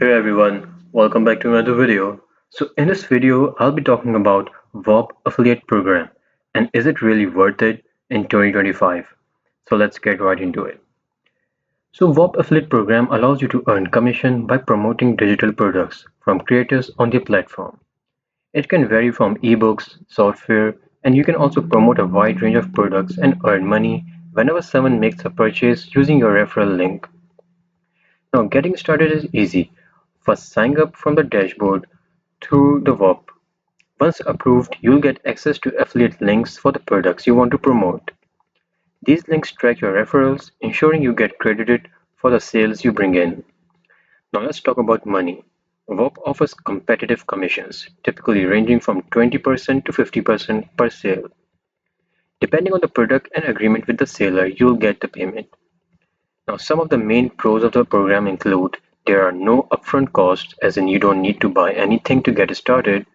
Hey everyone, welcome back to another video. So in this video, I'll be talking about Whop affiliate program and is it really worth it in 2025? So let's get right into it. So Whop affiliate program allows you to earn commission by promoting digital products from creators on the platform. It can vary from ebooks, software, and you can also promote a wide range of products and earn money whenever someone makes a purchase using your referral link. Now getting started is easy. First sign up from the dashboard through the Whop. Once approved, you'll get access to affiliate links for the products you want to promote. These links track your referrals, ensuring you get credited for the sales you bring in. Now let's talk about money. Whop offers competitive commissions, typically ranging from 20% to 50% per sale. Depending on the product and agreement with the seller, you'll get the payment. Now, some of the main pros of the program include there are no upfront costs, as in you don't need to buy anything to get started,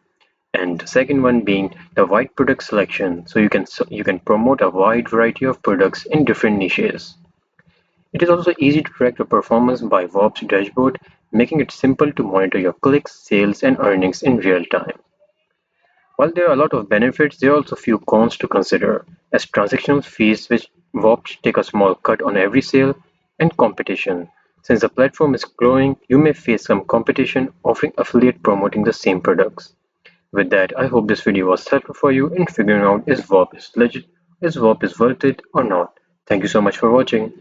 and the second one being the wide product selection, so you can promote a wide variety of products in different niches. It is also easy to track your performance by Whop's dashboard, making it simple to monitor your clicks, sales, and earnings in real time. While there are a lot of benefits, there are also few cons to consider, as transactional fees which Whop take a small cut on every sale, and competition. Since the platform is growing, you may face some competition offering affiliate promoting the same products. With that, I hope this video was helpful for you in figuring out is Whop is legit, is Whop is worth it or not. Thank you so much for watching.